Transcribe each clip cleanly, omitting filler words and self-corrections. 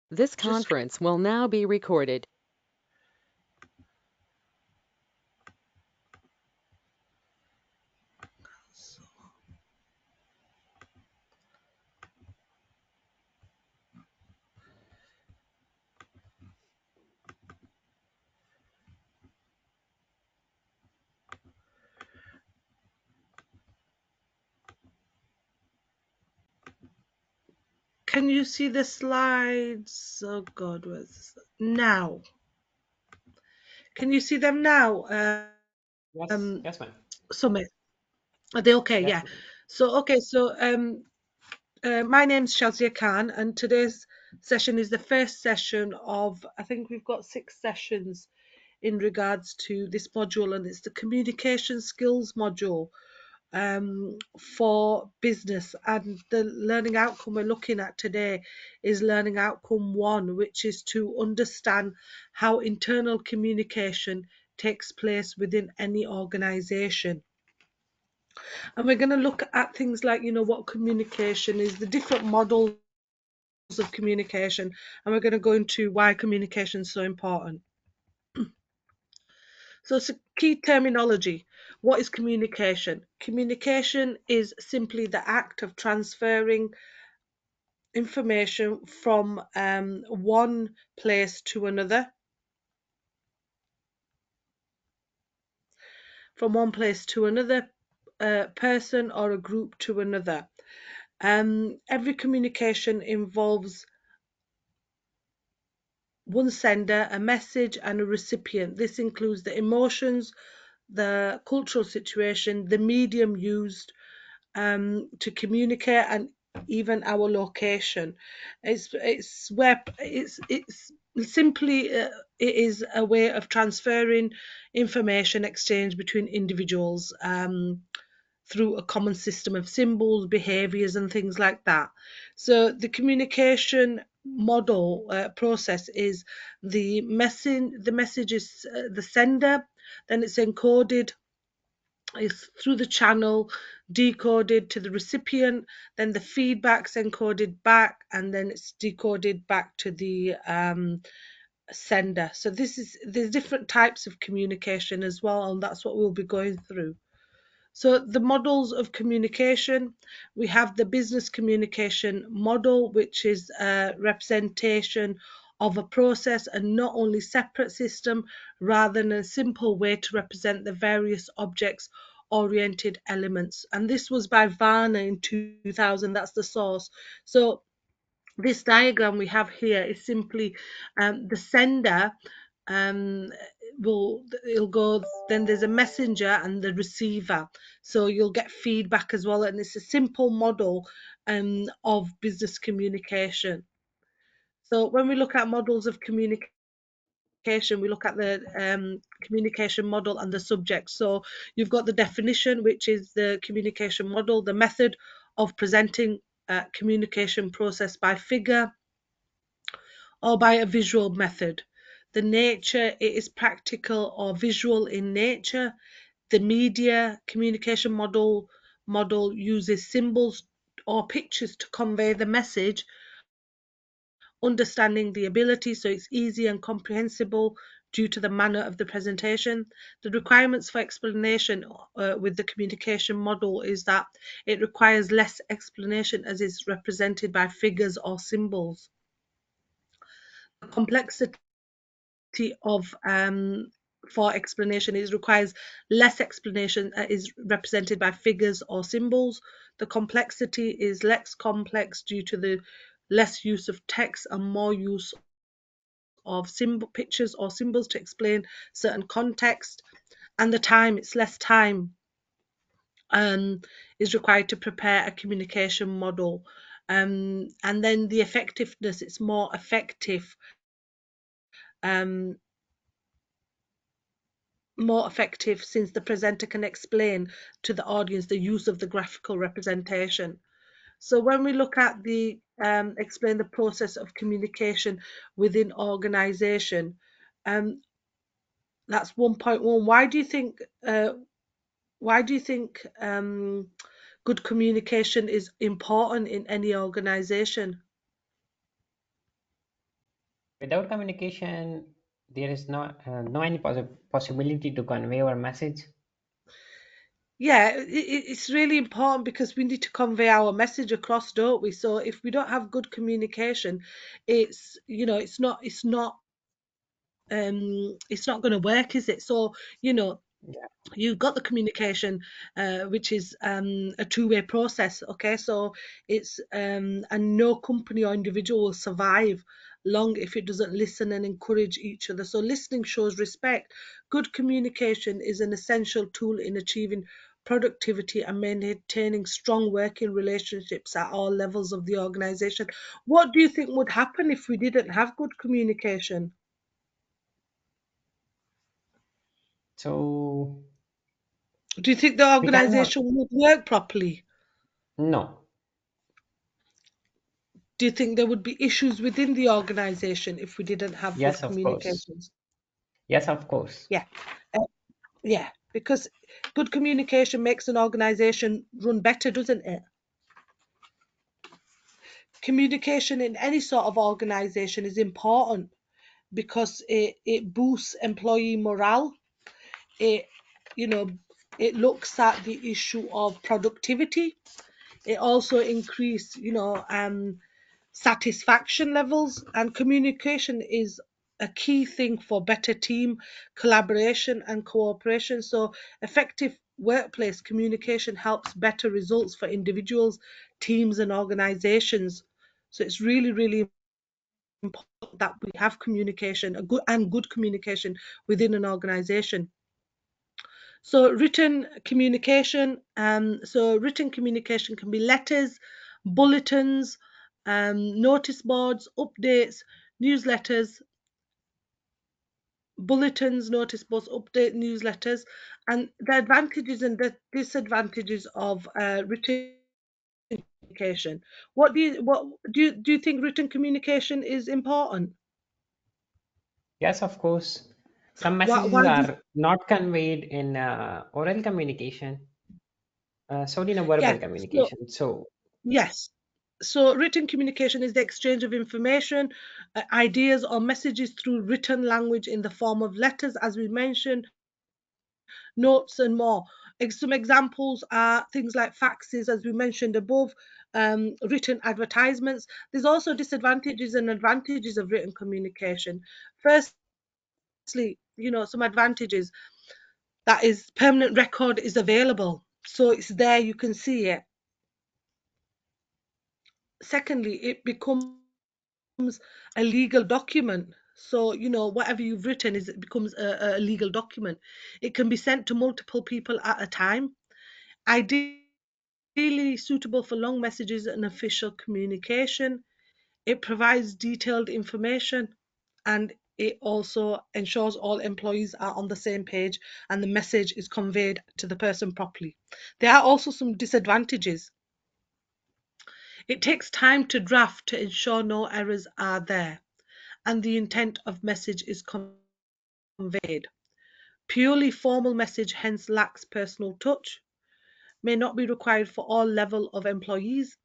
This Just conference will now be recorded. can you see the slides? Oh God, now? Can you see them now? Yes, yes, ma'am. Summit. Are they okay? Yes, Yeah. ma'am. So my name's Shazia Khan, and today's session is the first session of, I think we've got 6 sessions in regards to this module, and it's the communication skills module for business. And the learning outcome we're looking at today is learning outcome 1, which is to understand how internal communication takes place within any organization. And we're going to look at things like, what communication is, the different models of communication, and we're going to go into why communication is so important. So it's a key terminology. What is communication? Communication is simply the act of transferring information from one place to another, person or a group to another. Every communication involves one sender, a message, and a recipient. This includes the emotions, the cultural situation, the medium used to communicate, and even our location. It's simply it is a way of transferring information exchange between individuals through a common system of symbols, behaviors, and things like that. So the communication model process is the message is the sender, then it's encoded is through the channel, decoded to the recipient, then the feedback's encoded back, and then it's decoded back to the sender. So there's different types of communication as well, and that's what we'll be going through. So the models of communication, we have the business communication model, which is a representation of a process and not only separate system, rather than a simple way to represent the various objects oriented elements. And this was by Varner in 2000, that's the source. So this diagram we have here is simply the sender um, it'll go, then there's a messenger and the receiver, so you'll get feedback as well, and it's a simple model of business communication. So when we look at models of communication, we look at the communication model and the subject. So you've got the definition, which is the communication model, the method of presenting communication process by figure or by a visual method. The nature, it is practical or visual in nature. The media communication model uses symbols or pictures to convey the message, understanding the ability, so it's easy and comprehensible due to the manner of the presentation. The requirements for explanation with the communication model is that it requires less explanation as is represented by figures or symbols. The complexity of for explanation is requires less explanation is represented by figures or symbols. The complexity is less complex due to the less use of text and more use of symbol pictures or symbols to explain certain context. And the time, it's less time um, is required to prepare a communication model. And then the effectiveness, it's more effective, um, since the presenter can explain to the audience the use of the graphical representation. So when we look at the explain the process of communication within organization, um, that's 1.1. Why do you think good communication is important in any organization? Without communication, there is no any possibility to convey our message. Yeah, it's really important because we need to convey our message across, don't we? So if we don't have good communication, it's it's not going to work, is it? So Yeah. you've got the communication, which is a two-way process. Okay, so it's and no company or individual will survive long if it doesn't listen and encourage each other. So listening shows respect. Good communication is an essential tool in achieving productivity and maintaining strong working relationships at all levels of the organization. What do you think would happen if we didn't have good communication? So Do you think the we cannot. organization would work properly? No. Do you think there would be issues within the organization if we didn't have good Yes, of course. communications? Yes, of course. Yeah, uh, yeah, because good communication makes an organization run better, doesn't it? Communication in any sort of organization is important because it boosts employee morale. It, you know, it looks at the issue of productivity. It also increase, satisfaction levels, and communication is a key thing for better team collaboration and cooperation. So effective workplace communication helps better results for individuals, teams and organizations. So it's really, really important that we have communication, a good communication within an organization. So written communication can be letters, bulletins, notice boards, updates, newsletters, notice boards, update newsletters, and the advantages and the disadvantages of written communication. What do you think written communication is important? Yes, of course. Some messages Why do are not conveyed in oral communication, solely in a verbal yeah, so communication. So yes. So, written communication is the exchange of information, ideas, or messages through written language in the form of letters, as we mentioned, notes, and more. Some examples are things like faxes, as we mentioned above, written advertisements. There's also disadvantages and advantages of written communication. Firstly, some advantages, that is, permanent record is available. So it's there, you can see it. Secondly, it becomes a legal document. So, whatever you've written it becomes a legal document. It can be sent to multiple people at a time. Ideally suitable for long messages and official communication. It provides detailed information, and it also ensures all employees are on the same page and the message is conveyed to the person properly. There are also some disadvantages. It takes time to draft to ensure no errors are there and the intent of message is conveyed. Purely formal message hence lacks personal touch, may not be required for all level of employees,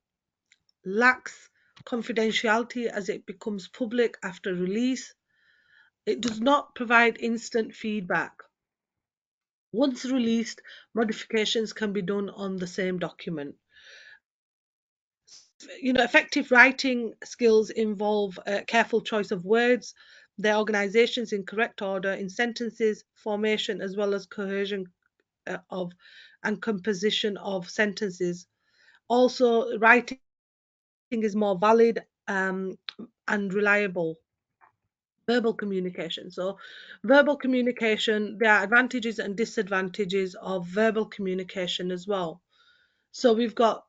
lacks confidentiality as it becomes public after release. It does not provide instant feedback. Once released, modifications can be done on the same document. Effective writing skills involve careful choice of words, their organizations in correct order in sentences, formation, as well as cohesion of and composition of sentences. Also, writing is more valid and reliable. Verbal communication. So, verbal communication, there are advantages and disadvantages of verbal communication as well. So, we've got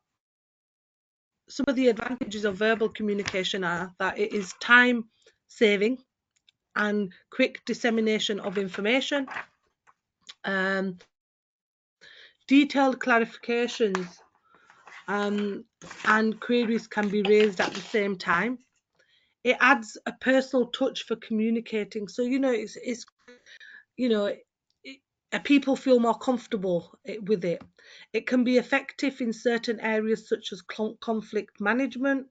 some of the advantages of verbal communication are that it is time saving and quick dissemination of information. Um, Detailed clarifications um, and queries can be raised at the same time. It adds a personal touch for communicating. So, it's you know, it, people feel more comfortable with it. It can be effective in certain areas such as conflict management,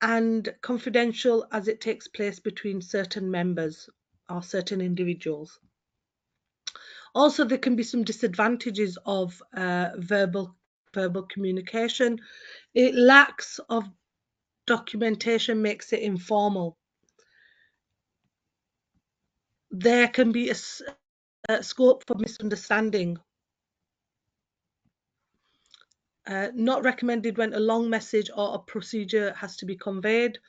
and confidential as it takes place between certain members or certain individuals. Also, there can be some disadvantages of verbal communication. It lacks of documentation, makes it informal. There can be a scope for misunderstanding. Not recommended when a long message or a procedure has to be conveyed.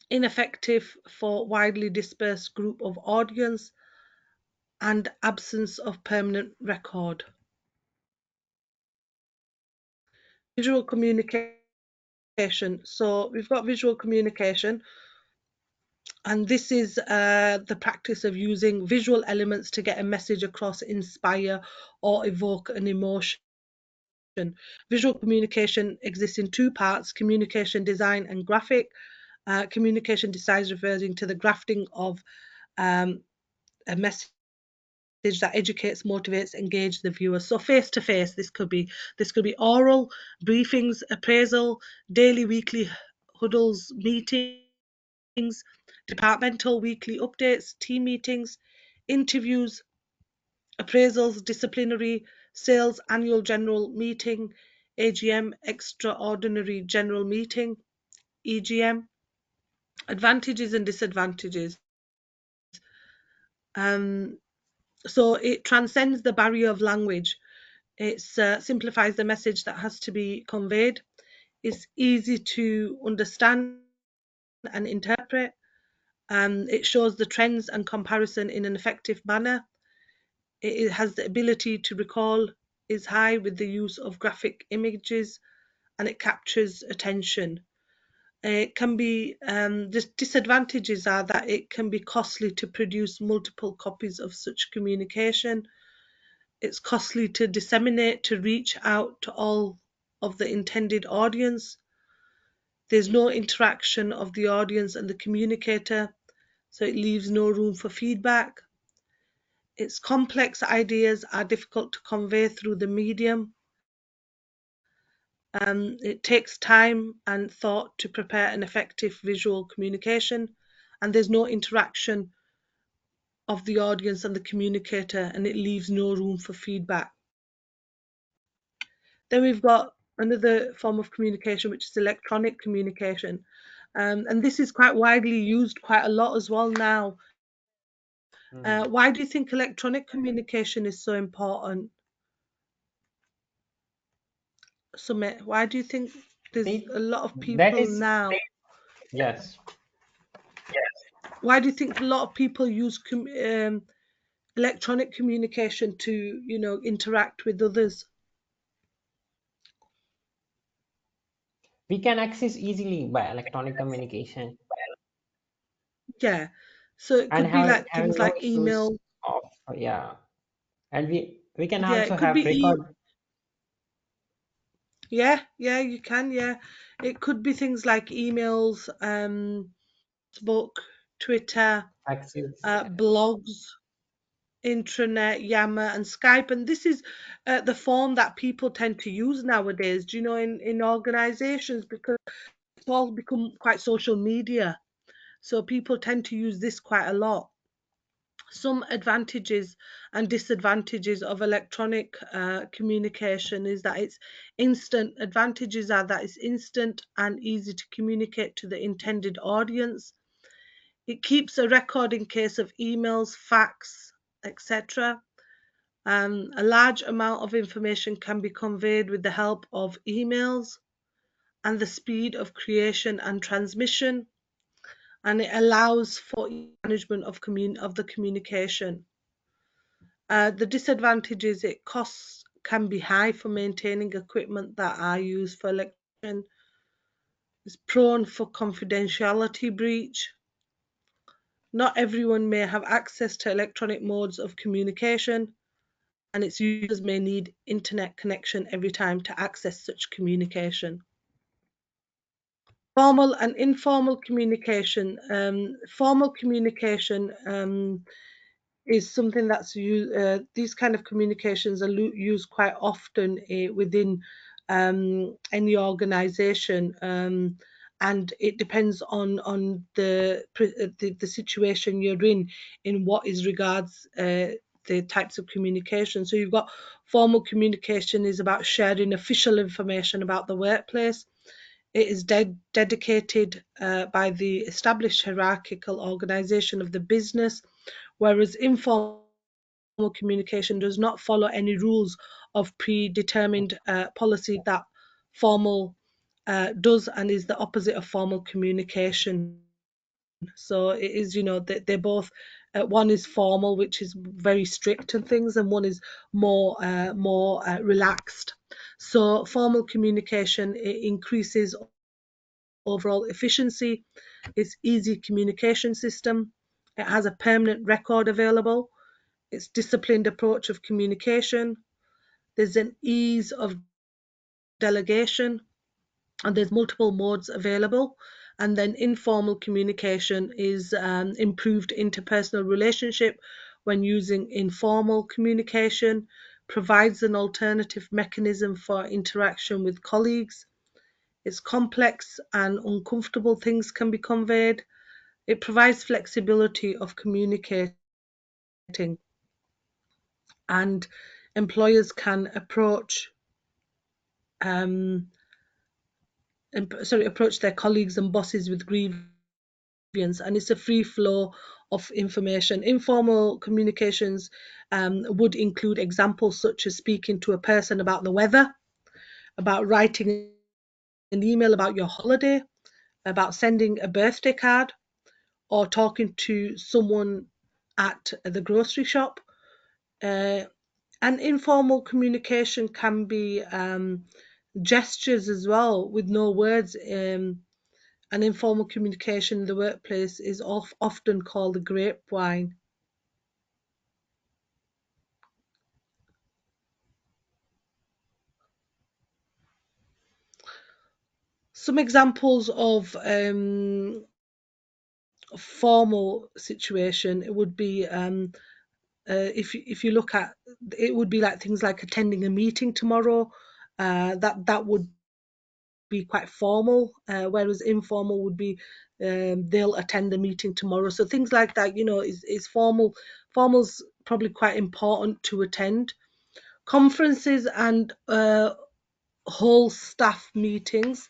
Ineffective for widely dispersed group of audience, and absence of permanent record. Visual communication. So we've got visual communication, and this is the practice of using visual elements to get a message across, inspire, or evoke an emotion. Visual communication exists in two parts: communication design and graphic. Communication design refers to the grafting of a message that educates, motivates, engages the viewer. So face to face, this could be oral, briefings, appraisal, daily, weekly huddles, meetings, departmental weekly updates, team meetings, interviews, appraisals, disciplinary, sales annual general meeting, AGM, extraordinary general meeting, EGM. Advantages and disadvantages. So it transcends the barrier of language. It simplifies the message that has to be conveyed. It's easy to understand and interpret. It shows the trends and comparison in an effective manner. It has the ability to recall, is high with the use of graphic images, and it captures attention. It can be the disadvantages are that it can be costly to produce multiple copies of such communication. It's costly to disseminate, to reach out to all of the intended audience. There's no interaction of the audience and the communicator, so it leaves no room for feedback. Its complex ideas are difficult to convey through the medium. It takes time and thought to prepare an effective visual communication, and there's no interaction of the audience and the communicator, and it leaves no room for feedback. Then we've got another form of communication, which is electronic communication. And this is quite widely used quite a lot as well now. Why do you think electronic communication is so important? Sumit, why do you think there's a lot of That people is, now? yes. Why do you think a lot of people use electronic communication to, interact with others? We can access easily by electronic communication Yeah. So it and could be like having things no like issues email. of, yeah. And we can Yeah, also it could have be record. yeah, you can, yeah. It could be things like emails, Facebook, Twitter, Access. blogs, intranet, Yammer, and Skype. And this is the form that people tend to use nowadays, do you know, in organizations, because it's all become quite social media. So people tend to use this quite a lot. Some advantages and disadvantages of electronic communication is that it's instant. Advantages are that it's instant and easy to communicate to the intended audience. It keeps a record in case of emails, fax, etc. A large amount of information can be conveyed with the help of emails, and the speed of creation and transmission, and it allows for management of the communication. The disadvantage is it costs can be high for maintaining equipment that are used for electrician. It's prone for confidentiality breach. Not everyone may have access to electronic modes of communication, and its users may need internet connection every time to access such communication. Formal and informal communication. Formal communication is something that's used. These kind of communications are used quite often within any organization, and it depends on the situation you're in what is regards the types of communication. So you've got formal communication is about sharing official information about the workplace. It is dedicated by the established hierarchical organization of the business, whereas informal communication does not follow any rules of predetermined policy that formal does, and is the opposite of formal communication. So it is, they're both. One is formal, which is very strict and things, and one is more relaxed. So formal communication, it increases overall efficiency. It's easy communication system. It has a permanent record available. It's disciplined approach of communication. There's an ease of delegation, and there's multiple modes available. And then informal communication is improved interpersonal relationship when using informal communication, provides an alternative mechanism for interaction with colleagues. It's complex and uncomfortable things can be conveyed. It provides flexibility of communicating, and employers can um, approach their colleagues and bosses with grievance, and it's a free flow of information. Informal communications would include examples such as speaking to a person about the weather, about writing an email about your holiday, about sending a birthday card, or talking to someone at the grocery shop. Uh, and informal communication can be gestures as well, with no words. And informal communication in the workplace is often called the grapevine. Some examples of formal situation, it would be if you look at, it would be like things like attending a meeting tomorrow. That would be quite formal, whereas informal would be they'll attend the meeting tomorrow. So things like that, is formal. Formal's probably quite important to attend. Conferences and whole staff meetings.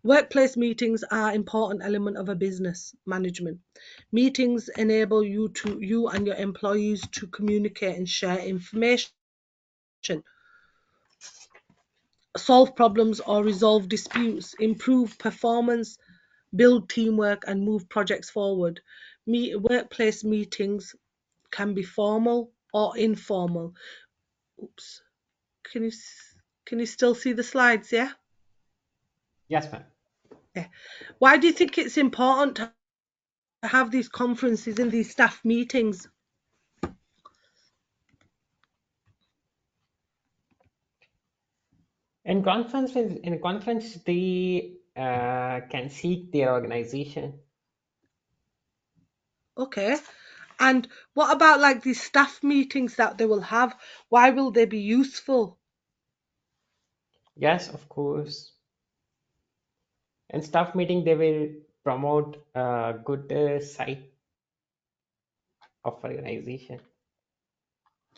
Workplace meetings are an important element of a business management. Meetings enable you and your employees to communicate and share information, solve problems or resolve disputes, improve performance, build teamwork, and move projects forward. Workplace meetings can be formal or informal. Oops. Can you can you still see the slides? Yeah. Yes, ma'am. Yeah. Why do you think it's important to have these conferences and these staff meetings? In conference, they can seek their organization. Okay. And what about like these staff meetings that they will have? Why will they be useful? Yes, of course. In staff meeting, they will promote a good site of organization.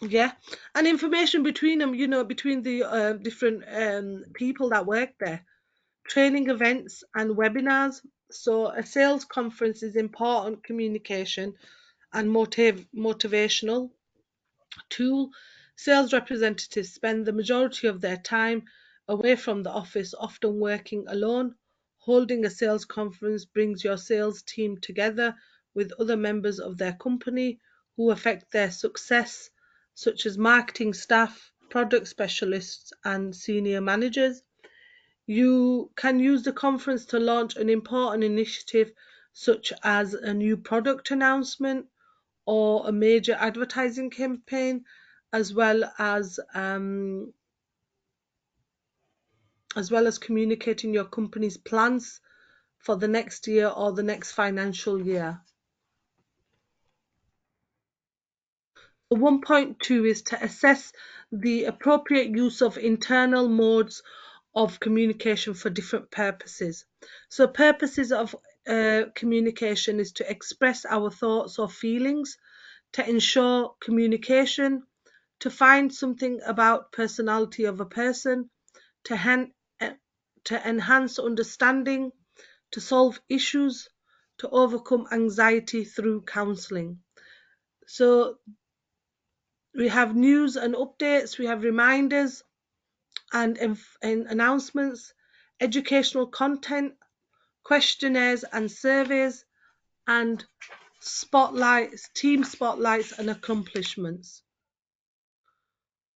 Yeah. And information between them, between the different people that work there. Training events and webinars. So a sales conference is important communication and motivational tool. Sales representatives spend the majority of their time away from the office, often working alone. Holding a sales conference brings your sales team together with other members of their company who affect their success, such as marketing staff, product specialists, and senior managers. You can use the conference to launch an important initiative, such as a new product announcement or a major advertising campaign, as well as communicating your company's plans for the next year or the next financial year. 1.2 is to assess the appropriate use of internal modes of communication for different purposes. So purposes of communication is to express our thoughts or feelings, to ensure communication, to find something about personality of a person, to, to enhance understanding, to solve issues, to overcome anxiety through counselling. So we have news and updates, we have reminders and announcements, educational content, questionnaires and surveys, and spotlights, team spotlights and accomplishments.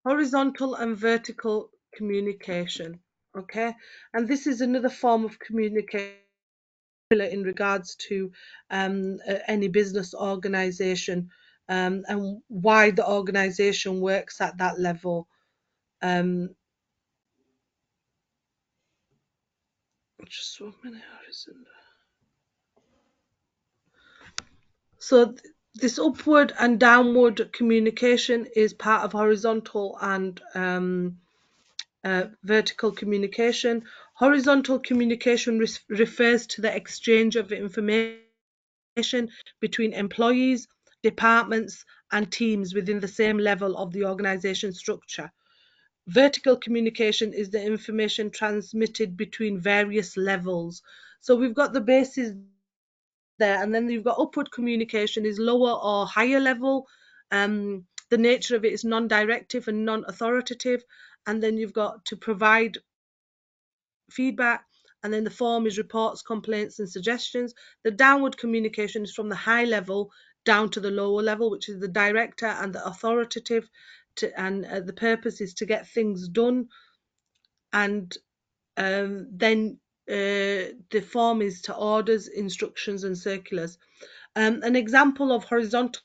Horizontal and vertical communication. Okay, and this is another form of communication in regards to any business organization, and why the organization works at that level. Um, just 1 minute, Harrison. So this upward and downward communication is part of horizontal and vertical communication. Horizontal communication refers to the exchange of information between employees, departments, and teams within the same level of the organization structure. Vertical communication is the information transmitted between various levels. So we've got the bases there, and then you've got upward communication is lower or higher level. The nature of it is non-directive and non-authoritative, and then you've got to provide feedback, and then the form is reports, complaints, and suggestions. The downward communication is from the high level down to the lower level, which is the director and the authoritative, and the purpose is to get things done. And then the form is to orders, instructions, and circulars. An example of horizontal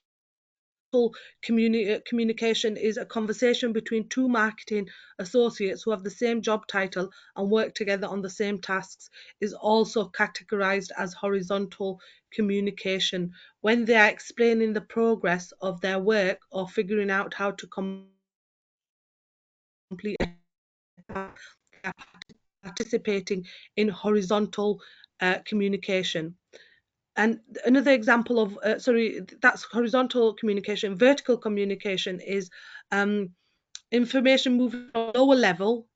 communication is a conversation between two marketing associates who have the same job title and work together on the same tasks, is also categorized as horizontal communication when they are explaining the progress of their work or figuring out how to complete a task. They are participating in horizontal communication. And another example of, that's horizontal communication. Vertical communication is information moving from lower level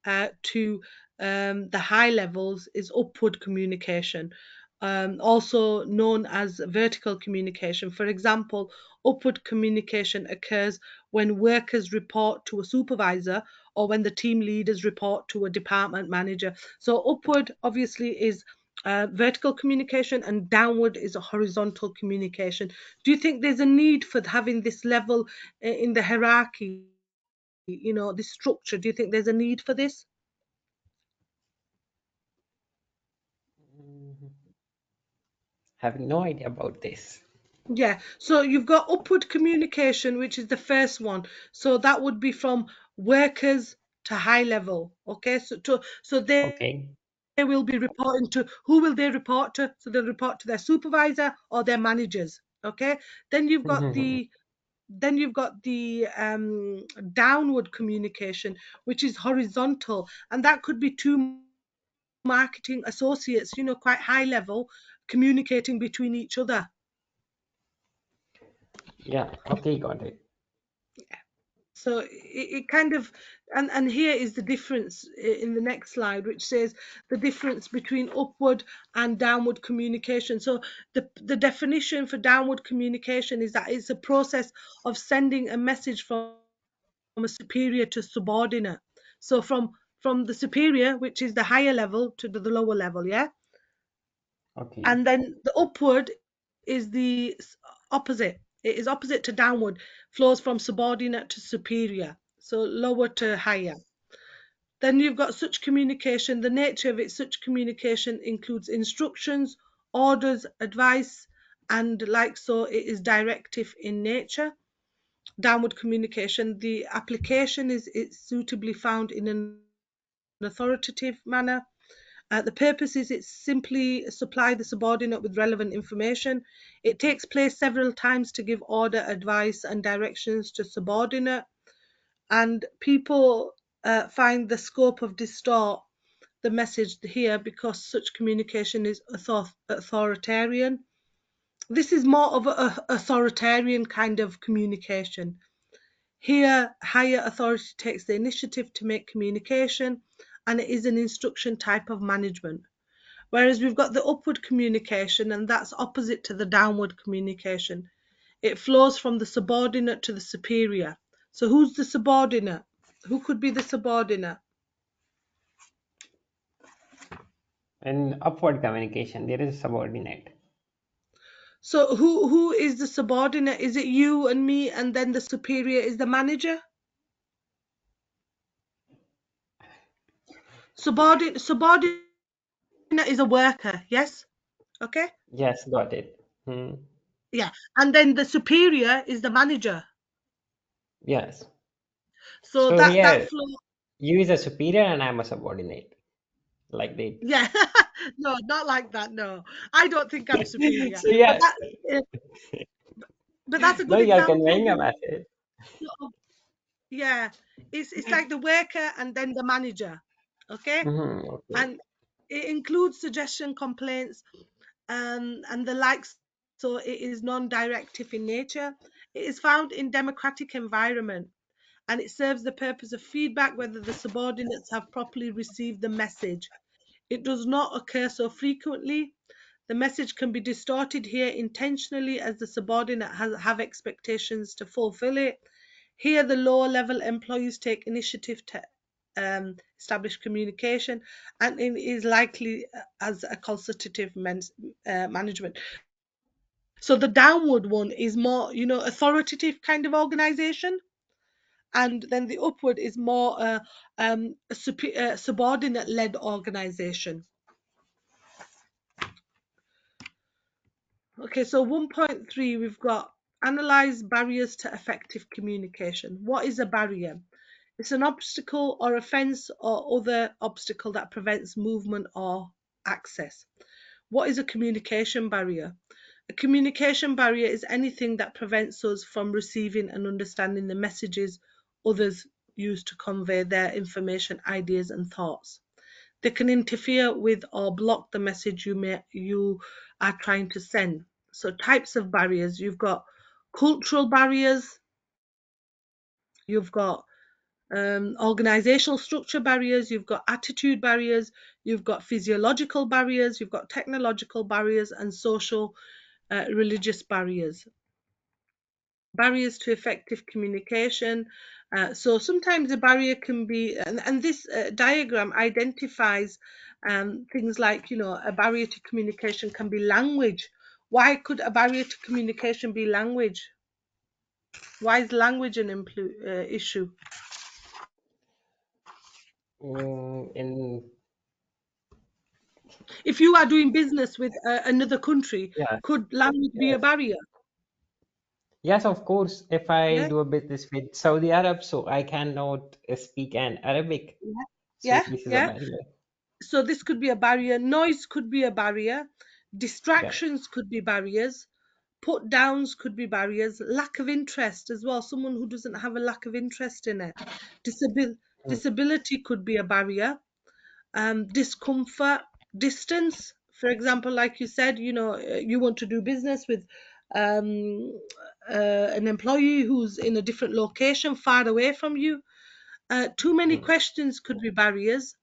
to the high levels is upward communication, also known as vertical communication. For example, upward communication occurs when workers report to a supervisor or when the team leaders report to a department manager. So upward obviously is vertical communication, and downward is a horizontal communication. Do you think there's a need for having this level in the hierarchy, this structure? Do you think there's a need for this? Mhm. Having no idea about this. Yeah, so you've got upward communication, which is the first one. So that would be from workers to high level. Okay, so Okay. they will be reporting to, who will they report to? So they'll report to their supervisor or their managers. Okay, then you've got Mhm. the downward communication, which is horizontal, and that could be two marketing associates, quite high level, communicating between each other. Yeah, okay, got it. So it kind of, and here is the difference in the next slide, which says the difference between upward and downward communication. So the definition for downward communication is that it's a process of sending a message from a superior to subordinate. So from the superior, which is the higher level, to the lower level, yeah. Okay. And then the upward is the opposite. It is opposite to downward, flows from subordinate to superior, so lower to higher. Then you've got such communication. The nature of it, such communication includes instructions, orders, advice, and like so, it is directive in nature. Downward communication, the application is it's suitably found in an authoritative manner. The purpose is it simply supply the subordinate with relevant information. It takes place several times to give order, advice, and directions to subordinate. And people find the scope of distort the message here because such communication is authoritarian. This is more of an authoritarian kind of communication. Here, higher authority takes the initiative to make communication, and it is an instruction type of management. Whereas we've got the upward communication, and that's opposite to the downward communication. It flows from the subordinate to the superior. So who's the subordinate? Who could be the subordinate? In upward communication, there is a subordinate. So who is the subordinate? Is it you and me, and then the superior is the manager? Subordinate is a worker, yes? Okay? Yes, got it. Yeah. And then the superior is the manager. Yes. So So that here, flow, you is a superior and I'm a subordinate. Like that. yeah. No, not like that. No, I don't think I'm superior, So yeah, uh, but that's a no, good you're example. conveying a message. Yeah, it's like the worker and then the manager. Okay, Okay. and it includes suggestion, complaints, and the likes. So it is non-directive in nature. It is found in democratic environment, and it serves the purpose of feedback whether the subordinates have properly received the message. It does not occur so frequently. The message can be distorted here intentionally as the subordinate have expectations to fulfill it. Here, the lower level employees take initiative to establish communication, and it is likely as a consultative management. So the downward one is more, authoritative kind of organization, and then the upward is more a subordinate led organization. Okay, so 1.3, we've got analyze barriers to effective communication. What is a barrier? It's an obstacle or a fence or other obstacle that prevents movement or access. What is a communication barrier? A communication barrier is anything that prevents us from receiving and understanding the messages others use to convey their information, ideas, and thoughts. They can interfere with or block the message you are trying to send. So types of barriers, you've got cultural barriers, you've got organizational structure barriers, you've got attitude barriers, you've got physiological barriers, you've got technological barriers, and social religious barriers. Barriers to effective communication. So sometimes a barrier can be, and this diagram identifies things like, a barrier to communication can be language. Why could a barrier to communication be language? Why is language an issue? In If you are doing business with another country, yeah, could language be a yes, barrier? yes, of course. If I Yeah, do a business with Saudi Arab, so I cannot speak an Arabic, yeah, so yeah, this is a yeah. barrier. So this could be a barrier. Noise could be a barrier. Yes. Distractions could be barriers. Put downs could be barriers. Lack of interest as well. Someone who doesn't have a lack of interest in it. Mm, Disability could be a barrier. Discomfort, distance. For example, like you said, you want to do business with um, an employee who's in a different location, far away from you. Too many mm, questions could be barriers.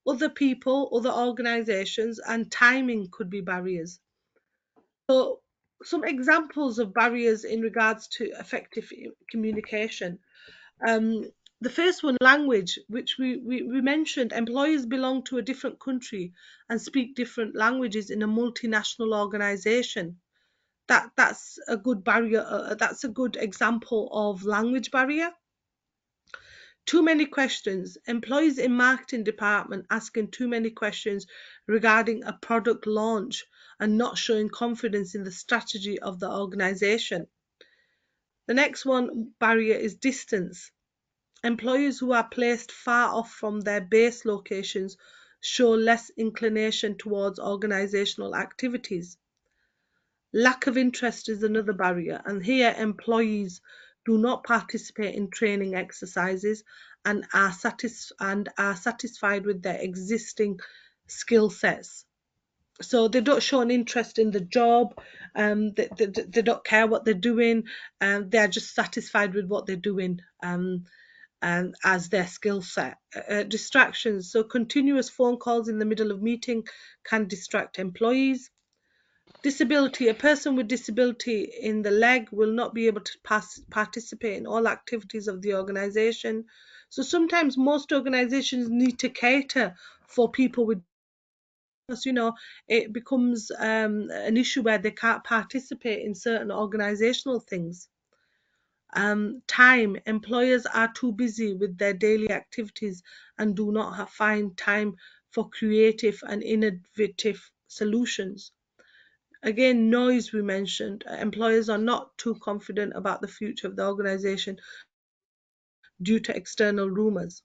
Other people, other organizations, and timing could be barriers. So, some examples of barriers in regards to effective communication. Um, the first one, language, which we mentioned, employees belong to a different country and speak different languages in a multinational organization. That's a good barrier. That's a good example of language barrier. Too many questions. Employees in marketing department asking too many questions regarding a product launch and not showing confidence in the strategy of the organization. The next one barrier is distance. Employees who are placed far off from their base locations show less inclination towards organizational activities. Lack of interest is another barrier, and here employees do not participate in training exercises and are satisfied with their existing skill sets. So they don't show an interest in the job, they don't care what they're doing, they're just satisfied with what they're doing and as their skill set. Distractions, so continuous phone calls in the middle of meeting can distract employees. Disability, a person with disability in the leg will not be able to participate in all activities of the organization. So sometimes most organizations need to cater for people with, because it becomes an issue where they can't participate in certain organizational things. Time, employers are too busy with their daily activities and do not find time for creative and innovative solutions. Again, noise we mentioned. Employers are not too confident about the future of the organization due to external rumors.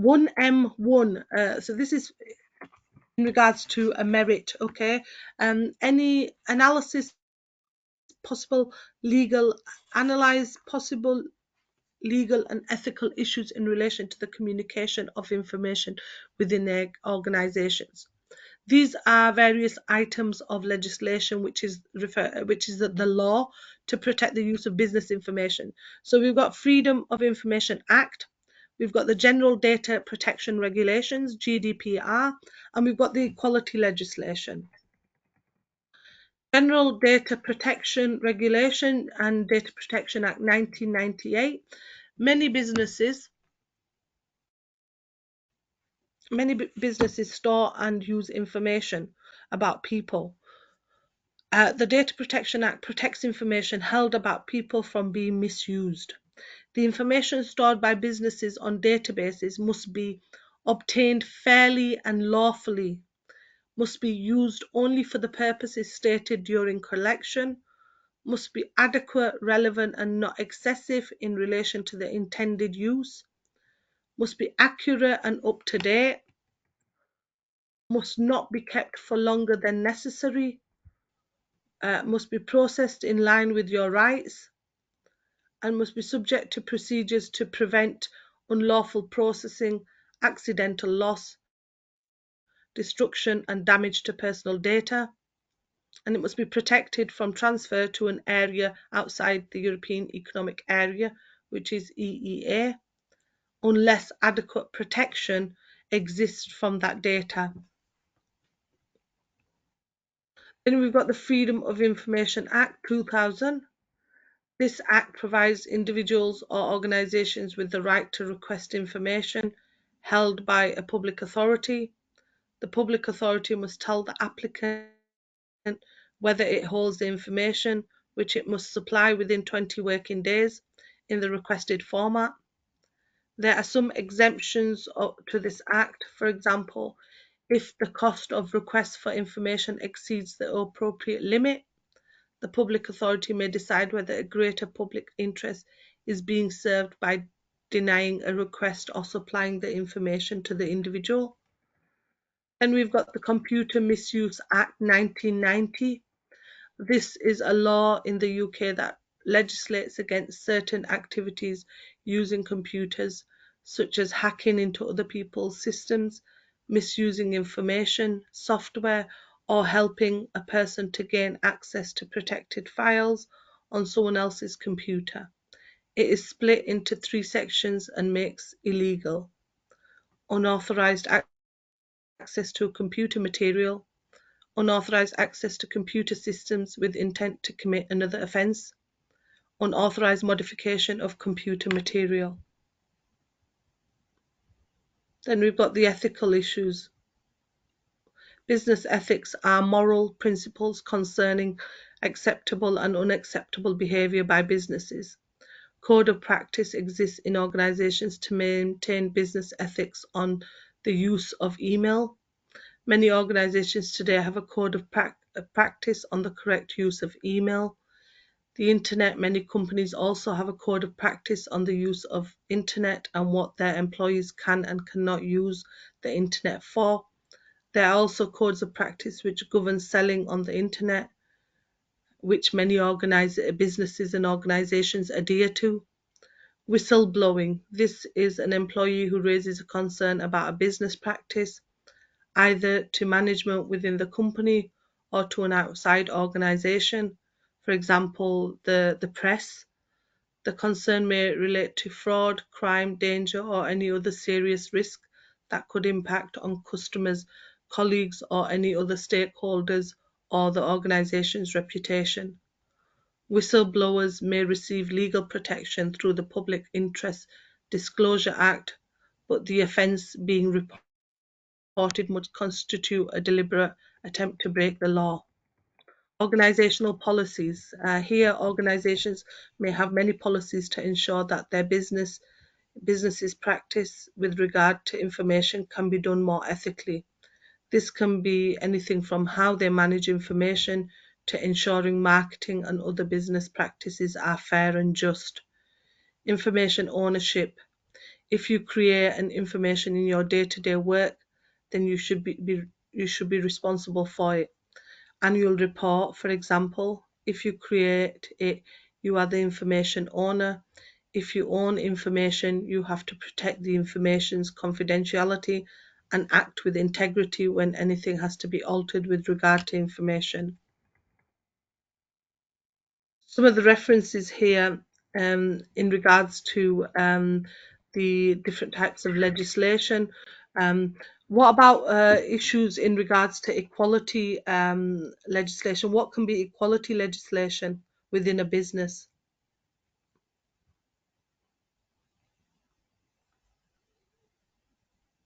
1M1, so this is in regards to a merit, okay? Any analysis, possible legal, analyze possible legal and ethical issues in relation to the communication of information within their organizations. These are various items of legislation which is the law to protect the use of business information. So we've got Freedom of Information Act, we've got the General Data Protection Regulations, GDPR, and we've got the equality legislation. General Data Protection Regulation and Data Protection Act 1998. Many businesses store and use information about people. The Data Protection Act protects information held about people from being misused. The information stored by businesses on databases must be obtained fairly and lawfully, must be used only for the purposes stated during collection, must be adequate, relevant, and not excessive in relation to the intended use, must be accurate and up to date, must not be kept for longer than necessary, must be processed in line with your rights, and must be subject to procedures to prevent unlawful processing, accidental loss, destruction, and damage to personal data, and it must be protected from transfer to an area outside the European Economic Area, which is EEA, unless adequate protection exists from that data. Then we've got the Freedom of Information Act 2000. This act provides individuals or organizations with the right to request information held by a public authority. The public authority must tell the applicant whether it holds the information, which it must supply within 20 working days in the requested format. There are some exemptions to this act. For example, if the cost of requests for information exceeds the appropriate limit, the public authority may decide whether a greater public interest is being served by denying a request or supplying the information to the individual. Then we've got the Computer Misuse Act 1990. This is a law in the UK that legislates against certain activities using computers, such as hacking into other people's systems, misusing information, software, or helping a person to gain access to protected files on someone else's computer. It is split into 3 sections and makes illegal: unauthorized access to computer material, unauthorized access to computer systems with intent to commit another offence, unauthorized modification of computer material. Then we've got the ethical issues. Business ethics are moral principles concerning acceptable and unacceptable behaviour by businesses. Code of practice exists in organisations to maintain business ethics on the use of email. Many organisations today have a code of practice on the correct use of email. The internet, many companies also have a code of practice on the use of internet and what their employees can and cannot use the internet for. There are also codes of practice which govern selling on the internet, which many businesses and organizations adhere to. Whistleblowing. This is an employee who raises a concern about a business practice, either to management within the company or to an outside organization, for example, the press. The concern may relate to fraud, crime, danger, or any other serious risk that could impact on customers, colleagues, or any other stakeholders or the organization's reputation. Whistleblowers may receive legal protection through the Public Interest Disclosure Act, but the offence being reported must constitute a deliberate attempt to break the law. Organizational policies. Here, organizations may have many policies to ensure that their business's practice with regard to information can be done more ethically. This can be anything from how they manage information to ensuring marketing and other business practices are fair and just. Information ownership. If you create an information in your day-to-day work, then you should be responsible for it. Annual report, for example, if you create it, you are the information owner. If you own information, you have to protect the information's confidentiality and act with integrity when anything has to be altered with regard to information. Some of the references here in regards to the different types of legislation. Um, what about issues in regards to equality legislation? What can be equality legislation within a business?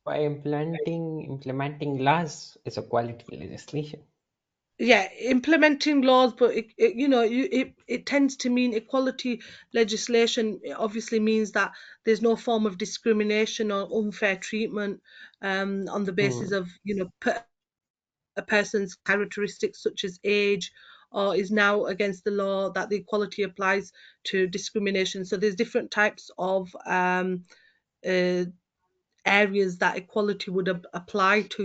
By implementing laws is a quality legislation. Yeah, implementing laws, but it tends to mean equality legislation. It obviously means that there's no form of discrimination or unfair treatment on the basis Hmm. of a person's characteristics such as age, or is now against the law that the equality applies to discrimination. So there's different types of uh, areas that equality would apply to.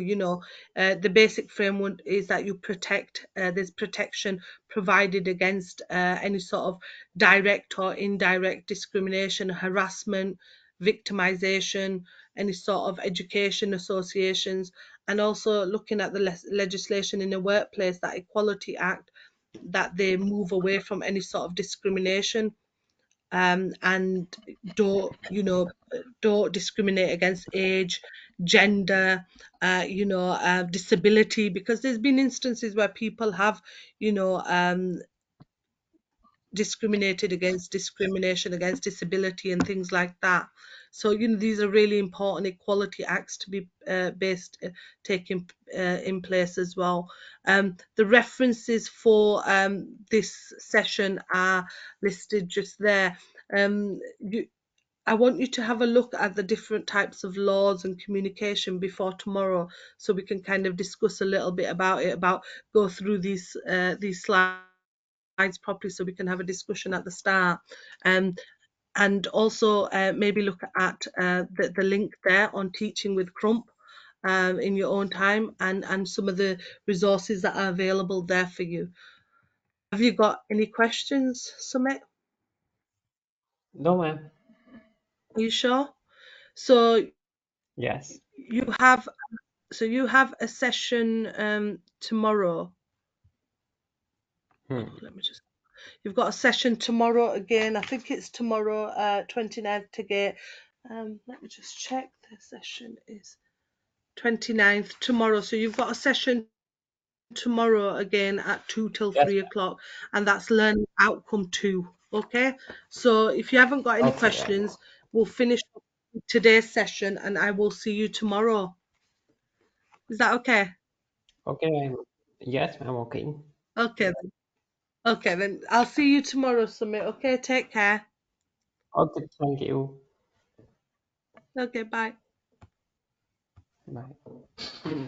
The basic framework is that you protect, there's protection provided against any sort of direct or indirect discrimination, harassment, victimization, any sort of education associations, and also looking at the legislation in the workplace, that Equality Act, that they move away from any sort of discrimination, and don't don't discriminate against age, gender, disability, because there's been instances where people have you know discriminated against, discrimination against disability and things like that. So these are really important equality acts to be based taking in place as well. The references for this session are listed just there. I want you to have a look at the different types of laws and communication before tomorrow, so we can kind of discuss a little bit about it, about go through these slides properly, so we can have a discussion at the start. And also maybe look at the link there on Teaching with Crump in your own time, and some of the resources that are available there for you. Have you got any questions, Sumit? No, ma'am. Are you sure? So Yes. you have you have a session tomorrow. Oh, Hmm. let me just. You've got a session tomorrow again. I think it's tomorrow, 29th to get. Let me just check. The session is 29th tomorrow. So you've got a session tomorrow again at 2 till Yes, 3 o'clock, and that's learning outcome 2. Okay. So if you haven't got any ma'am. Okay, ma'am. questions, we'll finish today's session, and I will see you tomorrow. Is that okay? Okay, ma'am. Yes, ma'am. Okay. Okay then. Okay then. I'll see you tomorrow, Summit. Okay. Take care. Okay, thank you. Okay. Bye. Bye.